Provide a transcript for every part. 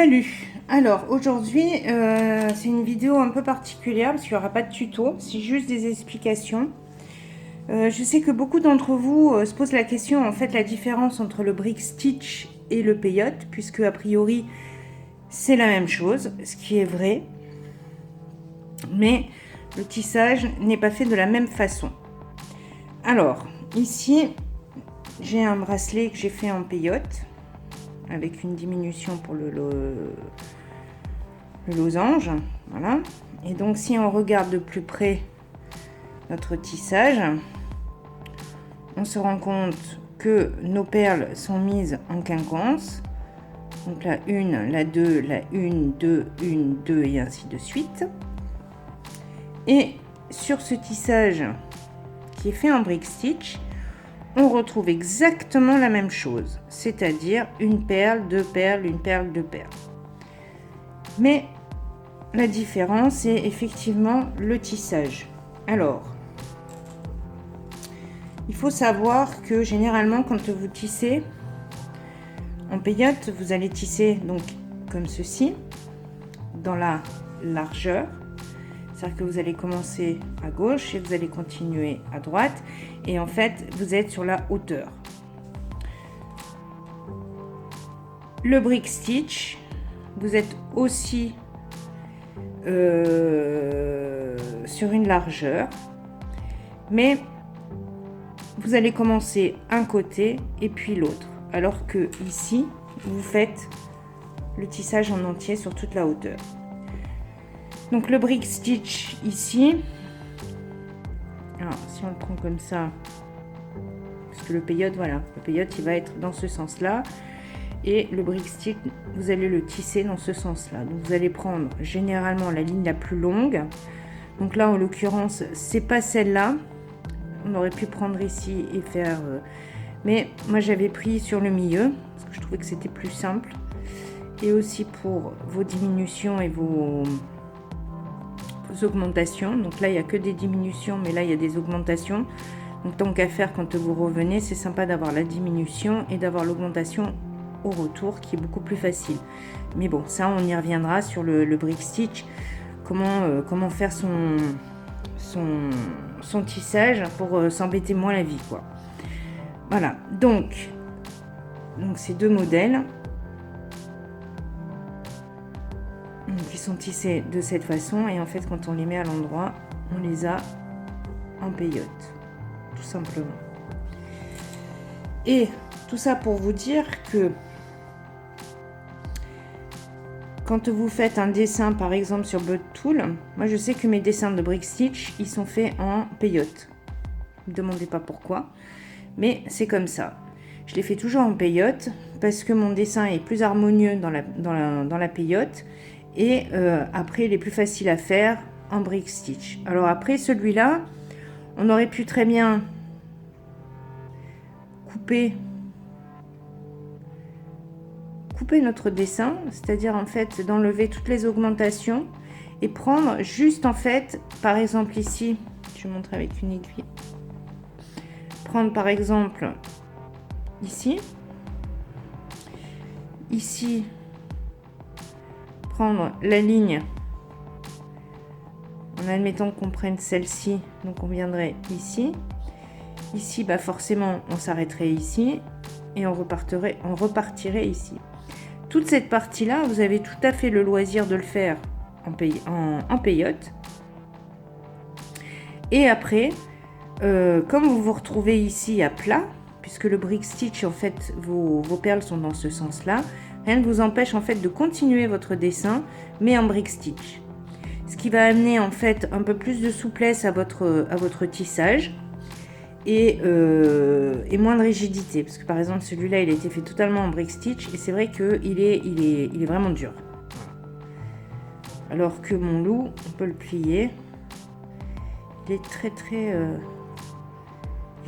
Salut! Alors aujourd'hui c'est une vidéo un peu particulière parce qu'il n'y aura pas de tuto, c'est juste des explications. Je sais que beaucoup d'entre vous se posent la question, en fait, la différence entre le brick stitch et le peyote, puisque a priori c'est la même chose, ce qui est vrai, mais le tissage n'est pas fait de la même façon. Alors ici j'ai un bracelet que j'ai fait en peyote avec une diminution pour le losange, voilà. Et donc si on regarde de plus près notre tissage, on se rend compte que nos perles sont mises en quinconce, donc la 1, la 2, la 1, 2, 1, 2 et ainsi de suite. Et sur ce tissage qui est fait en brick stitch, on retrouve exactement la même chose, c'est-à-dire une perle, deux perles, une perle, deux perles. Mais la différence, c'est effectivement le tissage. Alors, il faut savoir que généralement, quand vous tissez en peyote, vous allez tisser donc comme ceci, dans la largeur. C'est-à-dire que vous allez commencer à gauche et vous allez continuer à droite. Et en fait, vous êtes sur la hauteur. Le brick stitch, vous êtes aussi sur une largeur, mais vous allez commencer un côté et puis l'autre, alors que ici vous faites le tissage en entier sur toute la hauteur. Donc le brick stitch ici, alors si on le prend comme ça, parce que le peyote, voilà, le peyote il va être dans ce sens là, et le brick stitch vous allez le tisser dans ce sens là. Donc vous allez prendre généralement la ligne la plus longue, donc là en l'occurrence c'est pas celle-là, on aurait pu prendre ici et faire mais moi j'avais pris sur le milieu parce que je trouvais que c'était plus simple, et aussi pour vos diminutions et vos augmentations. Donc là il n'y a que des diminutions, mais là il y a des augmentations, donc tant qu'à faire, quand vous revenez, c'est sympa d'avoir la diminution et d'avoir l'augmentation au retour qui est beaucoup plus facile. Mais bon, ça on y reviendra sur le brick stitch, comment faire son tissage pour s'embêter moins la vie, quoi. Voilà, donc ces deux modèles qui sont tissés de cette façon, et en fait quand on les met à l'endroit, on les a en peyote, tout simplement. Et tout ça pour vous dire que quand vous faites un dessin par exemple sur Bud Tool, moi je sais que mes dessins de brick stitch ils sont faits en peyote. Ne me demandez pas pourquoi, mais c'est comme ça. Je les fais toujours en peyote parce que mon dessin est plus harmonieux dans la peyote, et après il est plus facile à faire en brick stitch. Alors après celui-là, on aurait pu très bien couper notre dessin, c'est-à-dire en fait d'enlever toutes les augmentations et prendre juste, en fait, par exemple ici, je vais montrer avec une aiguille, prendre par exemple ici, prendre la ligne en admettant qu'on prenne celle-ci, donc on viendrait ici, bah forcément on s'arrêterait ici et on repartirait ici. Toute cette partie là, vous avez tout à fait le loisir de le faire en peyote. Et après, comme vous vous retrouvez ici à plat, puisque le brick stitch, en fait, vos perles sont dans ce sens là, rien ne vous empêche en fait de continuer votre dessin, mais en brick stitch. Ce qui va amener en fait un peu plus de souplesse à votre tissage, et moins de rigidité, parce que par exemple celui-là il a été fait totalement en brick stitch et c'est vrai que il est vraiment dur, alors que mon loup, on peut le plier, il est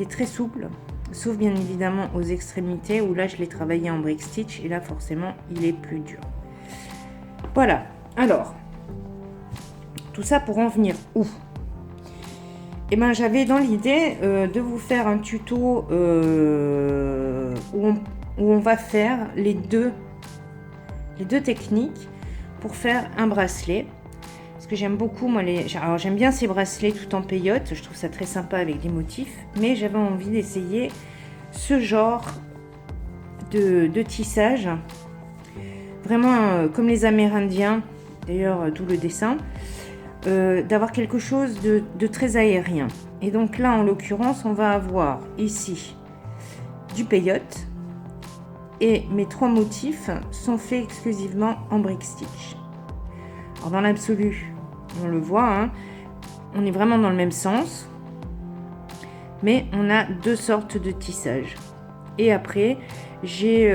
très souple, sauf bien évidemment aux extrémités où là je l'ai travaillé en brick stitch et là forcément il est plus dur. Voilà, alors tout ça pour en venir où? Et ben j'avais dans l'idée de vous faire un tuto où on va faire les deux les deux techniques pour faire un bracelet. Parce que j'aime beaucoup, moi, alors j'aime bien ces bracelets tout en peyote, je trouve ça très sympa avec des motifs, mais j'avais envie d'essayer ce genre de tissage, vraiment comme les Amérindiens, d'ailleurs d'où le dessin, d'avoir quelque chose de très aérien. Et donc là, en l'occurrence, on va avoir ici du peyote, et mes 3 motifs sont faits exclusivement en brick stitch. Alors dans l'absolu, on le voit, hein, on est vraiment dans le même sens, mais on a 2 sortes de tissage. Et après, j'ai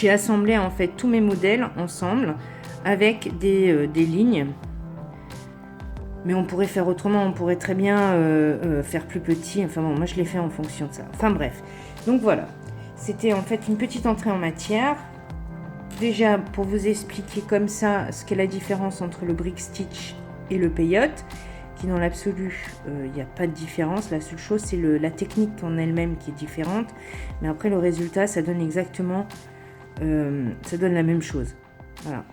assemblé en fait tous mes modèles ensemble avec des lignes. Mais on pourrait faire autrement, on pourrait très bien faire plus petit. Enfin bon, moi je l'ai fait en fonction de ça. Enfin bref, donc voilà. C'était en fait une petite entrée en matière. Déjà pour vous expliquer comme ça ce qu'est la différence entre le brick stitch et le peyote, qui dans l'absolu, il n'y a pas de différence. La seule chose, c'est la technique en elle-même qui est différente. Mais après, le résultat, ça donne exactement, ça donne la même chose. Voilà.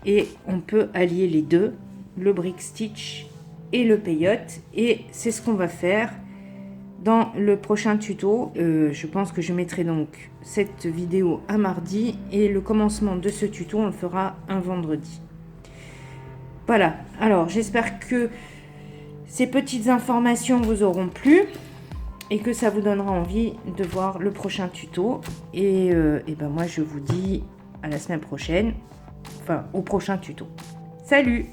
Et on peut allier les deux, le brick stitch et le peyote. Et c'est ce qu'on va faire dans le prochain tuto. Je pense que je mettrai donc cette vidéo à mardi. Et le commencement de ce tuto, on le fera un vendredi. Voilà. Alors, j'espère que ces petites informations vous auront plu et que ça vous donnera envie de voir le prochain tuto. Et ben moi, je vous dis à la semaine prochaine, enfin au prochain tuto. Salut!